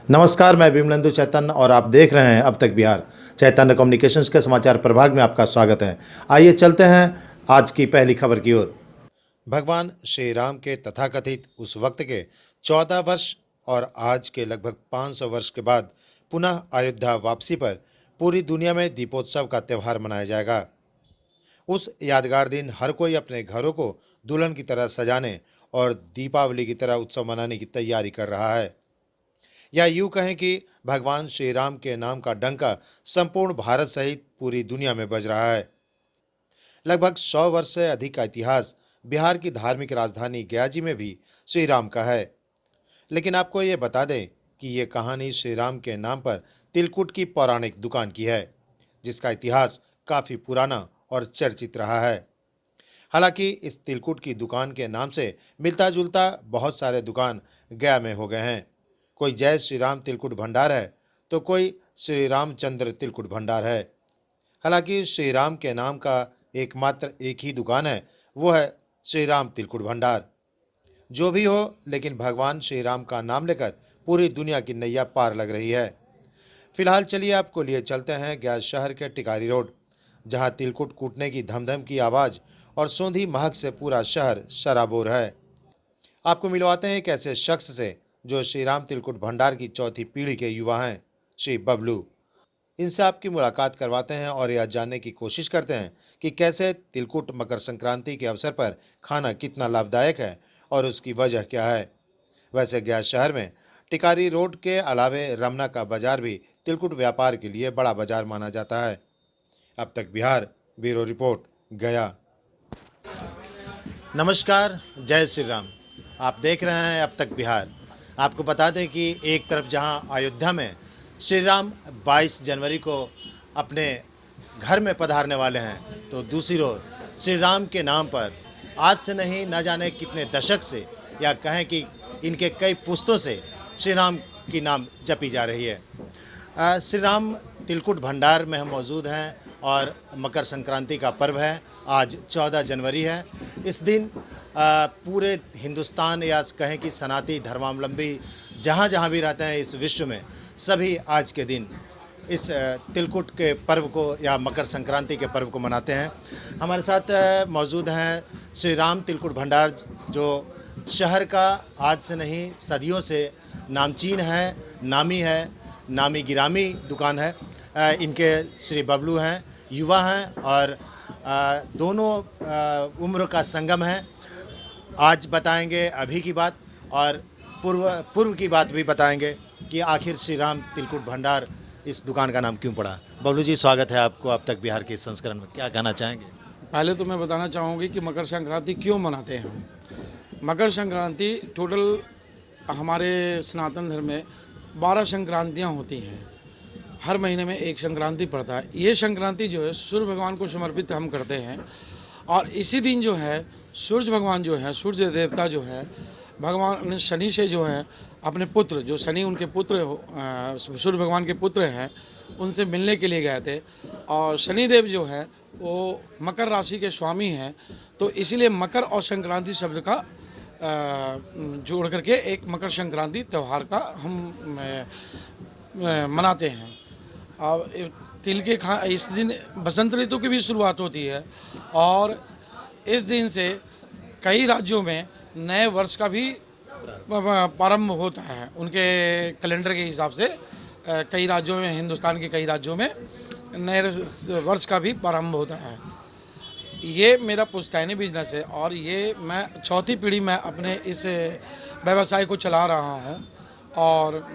नमस्कार, मैं विमलेंदु चैतन्य और आप देख रहे हैं अब तक बिहार। चैतन्य कम्युनिकेशंस के समाचार प्रभाग में आपका स्वागत है। आइए चलते हैं आज की पहली खबर की ओर। भगवान श्री राम के तथाकथित उस वक्त के 14 वर्ष और आज के लगभग 500 वर्ष के बाद पुनः अयोध्या वापसी पर पूरी दुनिया में दीपोत्सव का त्यौहार मनाया जाएगा। उस यादगार दिन हर कोई अपने घरों को दुल्हन की तरह सजाने और दीपावली की तरह उत्सव मनाने की तैयारी कर रहा है। या यूं कहें कि भगवान श्री राम के नाम का डंका संपूर्ण भारत सहित पूरी दुनिया में बज रहा है। लगभग 100 वर्ष से अधिक का इतिहास बिहार की धार्मिक राजधानी गयाजी में भी श्री राम का है। लेकिन आपको ये बता दें कि ये कहानी श्री राम के नाम पर तिलकुट की पौराणिक दुकान की है, जिसका इतिहास काफ़ी पुराना और चर्चित रहा है। हालांकि इस तिलकुट की दुकान के नाम से मिलता जुलता बहुत सारे दुकान गया में हो गए हैं। कोई जय श्री राम तिलकुट भंडार है तो कोई श्री रामचंद्र तिलकुट भंडार है। हालांकि श्री राम के नाम का एकमात्र एक ही दुकान है, वो है श्री राम तिलकुट भंडार। जो भी हो, लेकिन भगवान श्री राम का नाम लेकर पूरी दुनिया की नैया पार लग रही है। फिलहाल चलिए आपको लिए चलते हैं गया शहर के टिकारी रोड, जहां तिलकुट कूटने की धमधम की आवाज़ और सोंधी महक से पूरा शहर शराबोर है। आपको मिलवाते हैं एक ऐसे शख्स से जो श्री राम तिलकुट भंडार की चौथी पीढ़ी के युवा हैं, श्री बबलू। इनसे आपकी मुलाकात करवाते हैं और यह जानने की कोशिश करते हैं कि कैसे तिलकुट मकर संक्रांति के अवसर पर खाना कितना लाभदायक है और उसकी वजह क्या है। वैसे गया शहर में टिकारी रोड के अलावे रमना का बाजार भी तिलकुट व्यापार के लिए बड़ा बाजार माना जाता है। अब तक बिहार ब्यूरो रिपोर्ट, गया। नमस्कार, जय श्री राम। आप देख रहे हैं अब तक बिहार। आपको बता दें कि एक तरफ जहां अयोध्या में श्री राम 22 जनवरी को अपने घर में पधारने वाले हैं, तो दूसरी ओर श्री राम के नाम पर आज से नहीं न जाने कितने दशक से, या कहें कि इनके कई पुश्तों से श्री राम की नाम जपी जा रही है। श्री राम तिलकुट भंडार में हम मौजूद हैं और मकर संक्रांति का पर्व है। आज 14 जनवरी है। इस दिन पूरे हिंदुस्तान या कहें कि सनातनी धर्मावलंबी जहाँ जहाँ भी रहते हैं इस विश्व में, सभी आज के दिन इस तिलकुट के पर्व को या मकर संक्रांति के पर्व को मनाते हैं। हमारे साथ मौजूद हैं श्री राम तिलकुट भंडार, जो शहर का आज से नहीं सदियों से नामचीन है, नामी है, नामी गिरामी दुकान है। इनके श्री बबलू हैं, युवा हैं और दोनों उम्र का संगम है। आज बताएंगे अभी की बात और पूर्व की बात भी बताएंगे कि आखिर श्री राम तिलकुट भंडार इस दुकान का नाम क्यों पड़ा। बबलू जी, स्वागत है आपको अब तक बिहार के इस संस्करण में। क्या कहना चाहेंगे? पहले तो मैं बताना चाहूँगी कि मकर संक्रांति क्यों मनाते हैं हम। मकर संक्रांति टोटल हमारे सनातन धर्म में 12 संक्रांतियाँ होती हैं। हर महीने में एक संक्रांति पड़ता है। ये संक्रांति जो है सूर्य भगवान को समर्पित हम करते हैं और इसी दिन जो है सूर्य भगवान जो है, सूर्य देवता जो है, भगवान शनि से जो है अपने पुत्र, जो शनि उनके पुत्र सूर्य भगवान के पुत्र हैं, उनसे मिलने के लिए गए थे। और शनिदेव जो है वो मकर राशि के स्वामी हैं, तो इसीलिए मकर और संक्रांति शब्द का जोड़ करके एक मकर संक्रांति त्यौहार का हम मनाते हैं। और तिल के इस दिन बसंत ऋतु की भी शुरुआत होती है और इस दिन से कई राज्यों में नए वर्ष का भी प्रारंभ होता है। उनके कैलेंडर के हिसाब से कई राज्यों में, हिंदुस्तान के कई राज्यों में नए वर्ष का भी प्रारंभ होता है। ये मेरा पुश्तैनी बिजनेस है और ये मैं चौथी पीढ़ी में अपने इस व्यवसाय को चला रहा हूँ और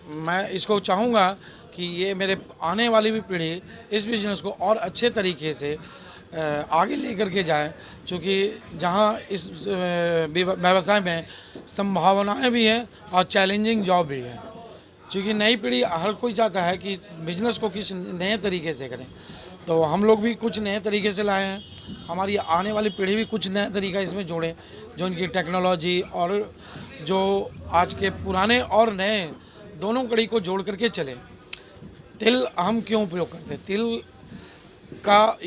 मैं इसको चाहूँगा कि ये मेरे आने वाली भी पीढ़ी इस बिज़नेस को और अच्छे तरीके से आगे लेकर के जाए, क्योंकि जहाँ इस व्यवसाय में संभावनाएं भी हैं और चैलेंजिंग जॉब भी है। क्योंकि नई पीढ़ी हर कोई चाहता है कि बिज़नेस को किस नए तरीके से करें, तो हम लोग भी कुछ नए तरीके से लाए हैं। हमारी आने वाली पीढ़ी भी कुछ नया तरीका इसमें जोड़े, जो इनकी टेक्नोलॉजी और जो आज के पुराने और नए दोनों कड़ी को जोड़ करके चले। तिल हम क्यों उपयोग करते हैं? तिल का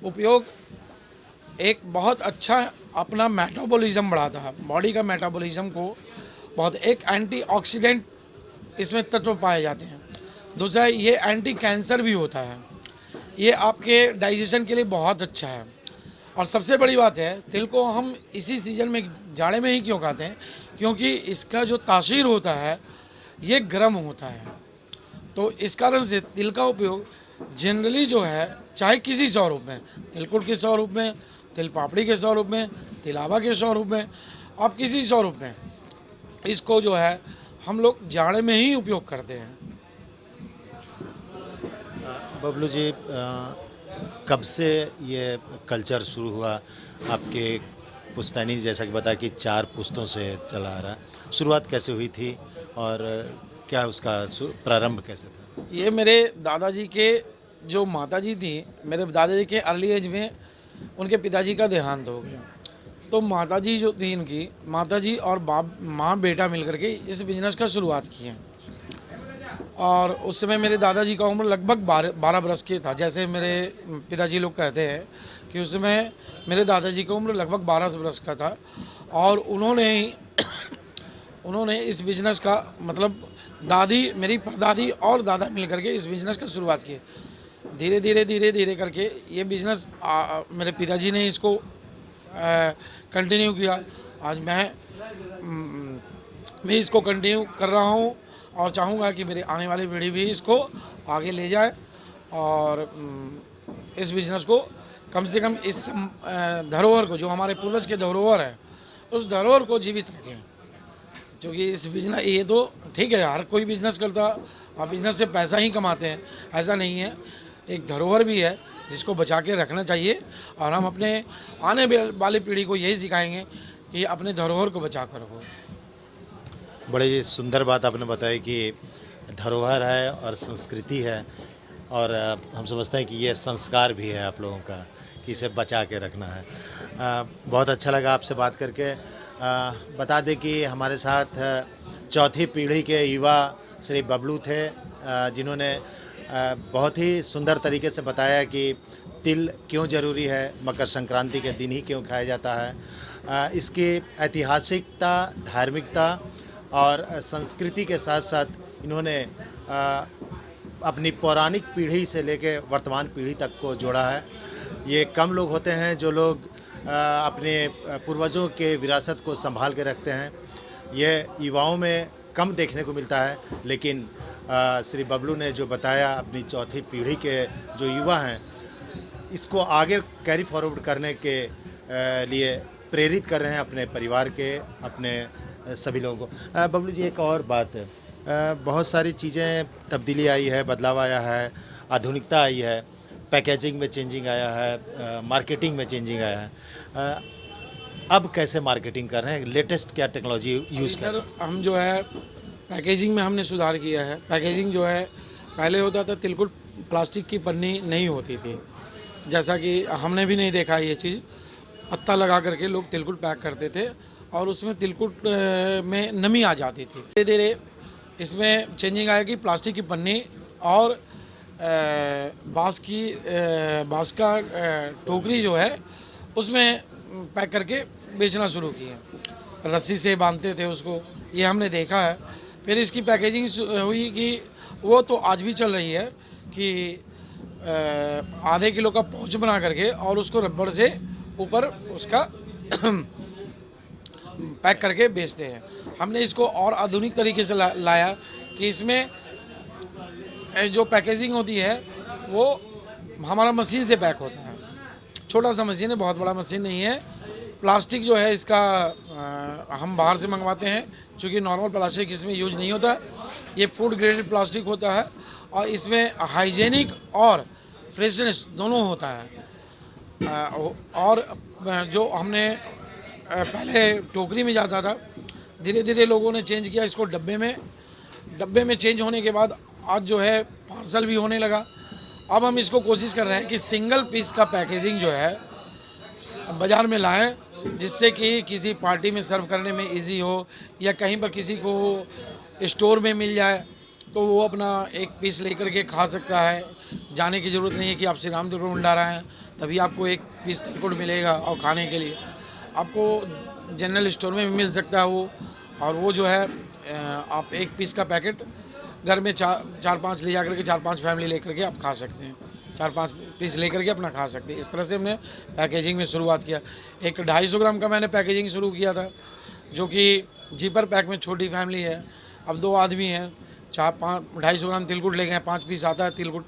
उपयोग एक बहुत अच्छा अपना मेटाबॉलिज्म बढ़ाता है, बॉडी का मेटाबॉलिज्म को बहुत, एक एंटीऑक्सीडेंट इसमें तत्व पाए जाते हैं। दूसरा, ये एंटी कैंसर भी होता है, ये आपके डाइजेशन के लिए बहुत अच्छा है। और सबसे बड़ी बात है, तिल को हम इसी सीज़न में, जाड़े में ही क्यों खाते हैं, क्योंकि इसका जो तासीर होता है ये गर्म होता है। तो इस कारण से तिल का उपयोग जनरली जो है, चाहे किसी स्वरूप में, तिलकुट के स्वरूप में, तिल पापड़ी के स्वरूप में, तिलावा के स्वरूप में, आप किसी स्वरूप में इसको जो है हम लोग जाड़े में ही उपयोग करते हैं। बबलू जी, कब से ये कल्चर शुरू हुआ आपके पुश्तैनी, जैसा कि बताया कि 4 पुश्तों से चला आ रहा है, शुरुआत कैसे हुई थी और क्या उसका प्रारंभ कैसे था? ये मेरे दादाजी के जो माताजी थी, मेरे दादाजी के अर्ली एज में उनके पिताजी का देहांत हो गया। तो माताजी जो थी, इनकी माताजी और बाप माँ बेटा मिलकर के इस बिज़नेस का शुरुआत किए। और उस समय मेरे दादाजी का उम्र लगभग 12 बरस के था। जैसे मेरे पिताजी लोग कहते हैं कि उस समय मेरे दादाजी की उम्र लगभग 12 बरस का था, और उन्होंने इस बिज़नेस का मतलब दादी, मेरी परदादी और दादा मिल करके इस बिज़नेस का शुरुआत की। धीरे धीरे करके ये बिज़नेस मेरे पिताजी ने इसको कंटिन्यू किया। आज मैं इसको कंटिन्यू कर रहा हूँ और चाहूँगा कि मेरी आने वाली पीढ़ी भी इसको आगे ले जाए और इस बिज़नेस को कम से कम इस धरोहर को, जो हमारे पूर्वज के धरोहर है, उस धरोहर को जीवित रखें। क्योंकि इस बिज़नेस, ये तो ठीक है, हर कोई बिज़नेस करता, आप बिज़नेस से पैसा ही कमाते हैं, ऐसा नहीं है। एक धरोहर भी है जिसको बचा के रखना चाहिए, और हम अपने आने वाली पीढ़ी को यही सिखाएंगे कि अपने धरोहर को बचा कर रखो। बड़ी सुंदर बात आपने बताई कि धरोहर है और संस्कृति है, और हम समझते हैं कि ये संस्कार भी है आप लोगों का कि इसे बचा के रखना है। बहुत अच्छा लगा आपसे बात करके। बता दें कि हमारे साथ चौथी पीढ़ी के युवा श्री बबलू थे, जिन्होंने बहुत ही सुंदर तरीके से बताया कि तिल क्यों ज़रूरी है, मकर संक्रांति के दिन ही क्यों खाया जाता है, इसकी ऐतिहासिकता, धार्मिकता और संस्कृति के साथ साथ इन्होंने अपनी पौराणिक पीढ़ी से लेकर वर्तमान पीढ़ी तक को जोड़ा है। ये कम लोग होते हैं जो लोग अपने पूर्वजों के विरासत को संभाल के रखते हैं। ये युवाओं में कम देखने को मिलता है, लेकिन श्री बबलू ने जो बताया, अपनी चौथी पीढ़ी के जो युवा हैं, इसको आगे कैरी फॉरवर्ड करने के लिए प्रेरित कर रहे हैं अपने परिवार के, अपने सभी लोगों को। बबलू जी, एक और बात है, बहुत सारी चीज़ें तब्दीली आई है, बदलाव आया है, आधुनिकता आई है, पैकेजिंग में चेंजिंग आया है, मार्केटिंग में चेंजिंग आया है। अब कैसे मार्केटिंग कर रहे हैं, लेटेस्ट क्या टेक्नोलॉजी यूज़ कर रहे हैं? हम जो है पैकेजिंग में हमने सुधार किया है। पैकेजिंग जो है, पहले होता था तिलकुट प्लास्टिक की पन्नी नहीं होती थी, जैसा कि हमने भी नहीं देखा ये चीज़। पत्ता लगा करके लोग तिलकुट पैक करते थे और उसमें तिलकुट में नमी आ जाती थी। धीरे धीरे इसमें चेंजिंग आया कि प्लास्टिक की पन्नी और बाँस का टोकरी जो है उसमें पैक करके बेचना शुरू किए। रस्सी से बांधते थे उसको, ये हमने देखा है। फिर इसकी पैकेजिंग हुई कि वो तो आज भी चल रही है कि आधे किलो का पाउच बना करके और उसको रबड़ से ऊपर उसका पैक करके बेचते हैं। हमने इसको और आधुनिक तरीके से लाया कि इसमें जो पैकेजिंग होती है वो हमारा मशीन से पैक होता है। छोटा सा मशीन है, बहुत बड़ा मशीन नहीं है। प्लास्टिक जो है इसका हम बाहर से मंगवाते हैं, क्योंकि नॉर्मल प्लास्टिक इसमें यूज नहीं होता। ये फूड ग्रेडेड प्लास्टिक होता है और इसमें हाइजेनिक और फ्रेशनेस दोनों होता है। और जो हमने पहले टोकरी में जाता था, धीरे धीरे लोगों ने चेंज किया इसको डब्बे में चेंज होने के बाद आज जो है पार्सल भी होने लगा। अब हम इसको कोशिश कर रहे हैं कि सिंगल पीस का पैकेजिंग जो है बाज़ार में लाएं, जिससे कि किसी पार्टी में सर्व करने में इजी हो, या कहीं पर किसी को स्टोर में मिल जाए तो वो अपना एक पीस लेकर के खा सकता है। जाने की ज़रूरत नहीं है कि आप श्री राम तिलकुट भंडारा हैं तभी आपको एक पीस तिलकुट मिलेगा, और खाने के लिए आपको जनरल स्टोर में भी मिल सकता है वो। और वो जो है आप एक पीस का पैकेट घर में चार पाँच ले जा करके 4-5 फैमिली लेकर के आप खा सकते हैं, 4-5 पीस लेकर के अपना खा सकते हैं। इस तरह से हमने पैकेजिंग में शुरुआत किया। एक 250 ग्राम का मैंने पैकेजिंग शुरू किया था, जो कि जीपर पैक में छोटी फैमिली है, अब 2 आदमी हैं, 250 ग्राम तिलकुट ले गए, 5 पीस आता है तिलकुट,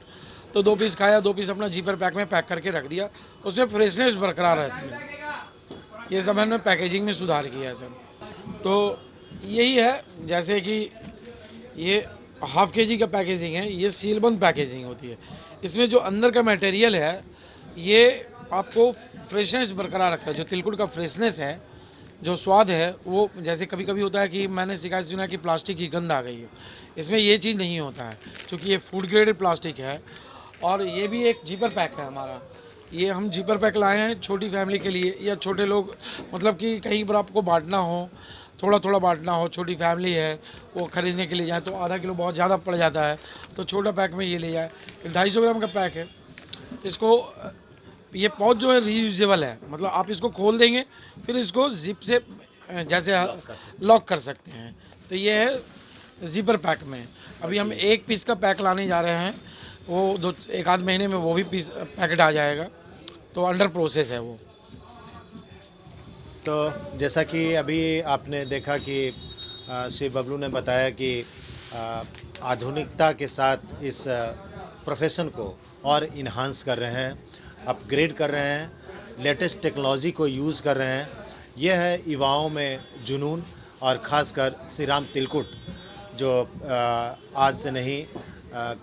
तो 2 पीस खाया, 2 पीस अपना जीपर पैक में पैक करके रख दिया, उसमें फ्रेशनेस बरकरार रहती है। ये सब हमने पैकेजिंग में सुधार किया है सर। तो यही है, जैसे कि ये हाफ केजी का पैकेजिंग है, ये सीलबंद पैकेजिंग होती है। इसमें जो अंदर का मटेरियल है ये आपको फ्रेशनेस बरकरार रखता है। जो तिलकुट का फ्रेशनेस है, जो स्वाद है, वो जैसे कभी कभी होता है कि मैंने शिकायत सुना कि प्लास्टिक की गंध आ गई है, इसमें ये चीज़ नहीं होता है, क्योंकि ये फूड ग्रेडेड प्लास्टिक है। और ये भी एक जीपर पैक है हमारा, ये हम जीपर पैक लाए हैं छोटी फैमिली के लिए, या छोटे लोग, मतलब कि कहीं पर आपको बांटना हो, थोड़ा थोड़ा बांटना हो, छोटी फैमिली है वो ख़रीदने के लिए जाए तो आधा किलो बहुत ज़्यादा पड़ जाता है, तो छोटा पैक में ये ले जाए। 250 ग्राम का पैक है। इसको ये पाउच जो है रीयूजेबल है, मतलब आप इसको खोल देंगे फिर इसको जिप से जैसे लॉक कर सकते हैं। तो ये है जिपर पैक में। अभी हम 1 पीस का पैक लाने जा रहे हैं, वो 1 आध महीने में वो भी पीस पैकेट आ जाएगा, तो अंडर प्रोसेस है वो। तो जैसा कि अभी आपने देखा कि श्री बबलू ने बताया कि आधुनिकता के साथ इस प्रोफेशन को और इन्हांस कर रहे हैं, अपग्रेड कर रहे हैं, लेटेस्ट टेक्नोलॉजी को यूज़ कर रहे हैं। यह है युवाओं में जुनून, और ख़ासकर श्री राम तिलकुट जो आज से नहीं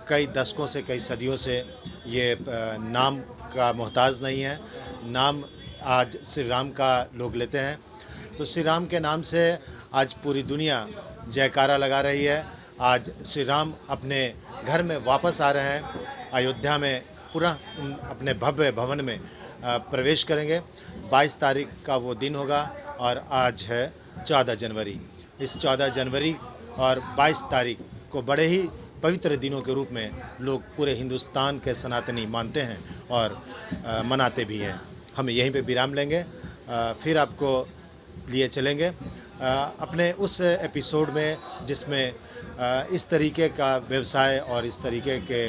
कई दशकों से, कई सदियों से ये नाम का मोहताज नहीं है। नाम आज श्री राम का लोग लेते हैं, तो श्री राम के नाम से आज पूरी दुनिया जयकारा लगा रही है। आज श्री राम अपने घर में वापस आ रहे हैं, अयोध्या में पुनः अपने भव्य भवन में प्रवेश करेंगे। 22 तारीख का वो दिन होगा और आज है 14 जनवरी। इस 14 जनवरी और 22 तारीख को बड़े ही पवित्र दिनों के रूप में लोग पूरे हिंदुस्तान के सनातनी मानते हैं और मनाते भी हैं। हम यहीं पे विराम लेंगे, फिर आपको लिए चलेंगे अपने उस एपिसोड में जिसमें इस तरीके का व्यवसाय और इस तरीके के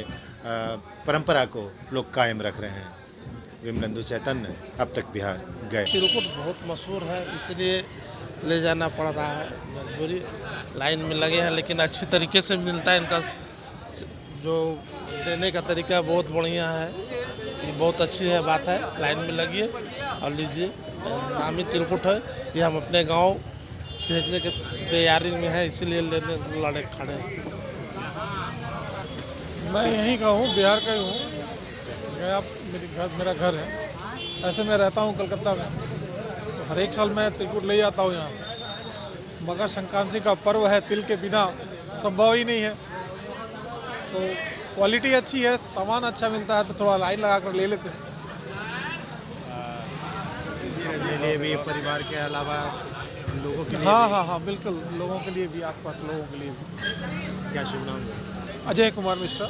परंपरा को लोग कायम रख रहे हैं। विमलेंदु चैतन्य, अब तक बिहार गए। तिलकुट बहुत मशहूर है, इसलिए ले जाना पड़ रहा है, मजबूरी। लाइन में लगे हैं, लेकिन अच्छी तरीके से मिलता है। इनका जो देने का तरीका बहुत बढ़िया है, ये बहुत अच्छी है बात है। लाइन में लगिए और लीजिए। नामी तिलकुट है, ये हम अपने गांव भेजने की तैयारी में है, इसीलिए लेने लड़े खड़े हैं। मैं यहीं का हूँ, बिहार का ही हूँ। गया मेरा घर है। ऐसे मैं रहता हूँ कलकत्ता में, तो हर एक साल मैं तिलकुट ले आता हूँ यहाँ से। मकर संक्रांति का पर्व है, तिल के बिना संभव ही नहीं है। तो क्वालिटी अच्छी है, सामान अच्छा मिलता है, तो थोड़ा लाइन लगा कर ले लेते हैं। के लिए भी, परिवार के अलावा लोगों के लिए हाँ, बिल्कुल, लोगों के लिए भी, आसपास लोगों के लिए भी। क्या शुभ नाम? अजय कुमार मिश्रा।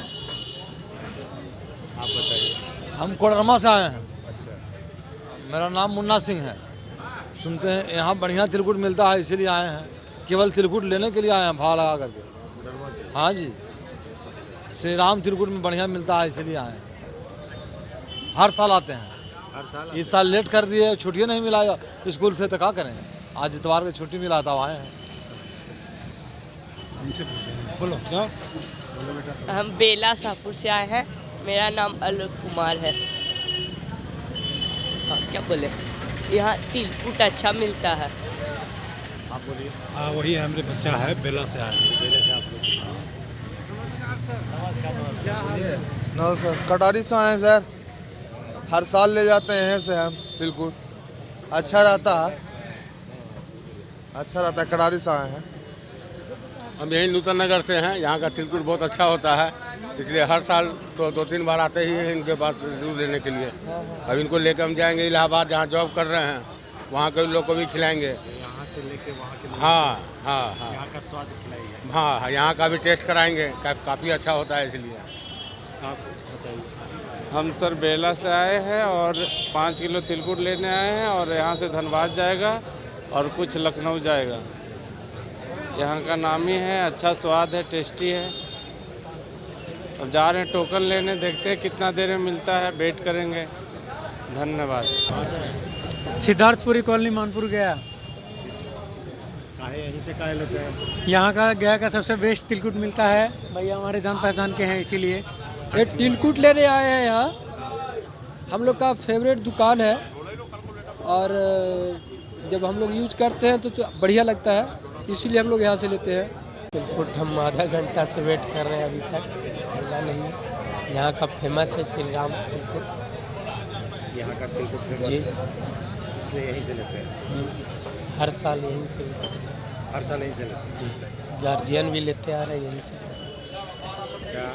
आप बताइए। हम कोडरमा से आए हैं। अच्छा, मेरा नाम मुन्ना सिंह है। सुनते हैं यहाँ बढ़िया तिलकुट मिलता है, इसीलिए आए हैं। केवल तिलकुट लेने के लिए आए हैं, भाव लगा करके। हाँ जी, श्री राम तिलकुट में बढ़िया मिलता है, इसीलिए आए हैं। हर साल आते हैं। हर साल इस साल लेट कर दिए, छुट्टियाँ नहीं मिला स्कूल से, तो क्या करें। आज इतवार की छुट्टी मिला था, आए हैं। बोलो क्या? हम बेला शाहपुर से आए हैं। मेरा नाम अलोक कुमार है। हाँ, क्या बोले, यहाँ तिलकुट अच्छा मिलता है। आप बोलिए। हाँ, वही है, मेरे बच्चा है, बेला से आया है। पहले से आप लोग। नमस्कार, कटारी से आए हैं सर। हर साल ले जाते हैं यहाँ से हम तिलकुट। अच्छा रहता है, कटारी से आए हैं। हम यहीं नूतन नगर से हैं। यहाँ का तिलकुट बहुत अच्छा होता है, इसलिए हर साल तो 2-3 बार आते ही हैं इनके पास जरूर लेने के लिए। अब इनको लेकर हम जाएंगे इलाहाबाद, जहाँ जॉब कर रहे हैं, वहाँ के लोग को भी खिलाएंगे। यहाँ से लेके वहाँ के लिए हाँ, यहाँ का स्वाद खिलाइए। हाँ, यहाँ का भी टेस्ट कराएंगे, काफ़ी अच्छा होता है, इसलिए। आप बताइए। हम सर बेला से आए हैं और 5 किलो तिलकुट लेने आए हैं, और यहाँ से धनबाद जाएगा और कुछ लखनऊ जाएगा। यहाँ का नामी है, अच्छा स्वाद है, टेस्टी है, अब जा रहे हैं टोकन लेने, देखते हैं कितना देर में मिलता है, वेट करेंगे। धन्यवाद। सिद्धार्थपुरी कॉलोनी मानपुर गया। यहीं से काहे लेते हैं? यहाँ का गया का सबसे बेस्ट तिलकुट मिलता है, भैया हमारे जान पहचान के हैं, इसीलिए ये तिलकुट लेने आए हैं यहाँ। हम लोग का फेवरेट दुकान है और जब हम लोग यूज करते हैं तो बढ़िया लगता है, इसीलिए हम लोग यहाँ से लेते हैं। तिलकुट हम आधा घंटा से वेट कर रहे हैं, अभी तक मिला नहीं है। यहाँ का फेमस है श्री राम तिलकुट। यहाँ का तिलकुट फेमस जी, है, इसलिए यहीं से लेते हैं। हर साल यहीं से लेते हैं। हर साल यहीं से लेते हैं। जी, गार्जियन भी लेते आ रहे हैं यहीं से। क्या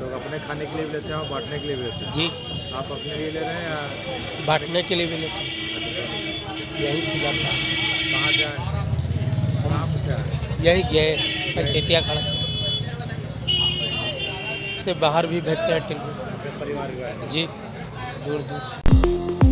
लोग अपने खाने के लिए भी लेते हैं और बांटने के लिए भी लेते हैं? जी, आप अपने लिए ले रहे हैं या बांटने के लिए भी लेते हैं, यहीं से जाता है। कहाँ से आए? कहाँ से आए? यही गए पंचेतिया खड़ा से बाहर भी भेजते हैं तिलकुट। परिवार का है? जी, दूर दूर।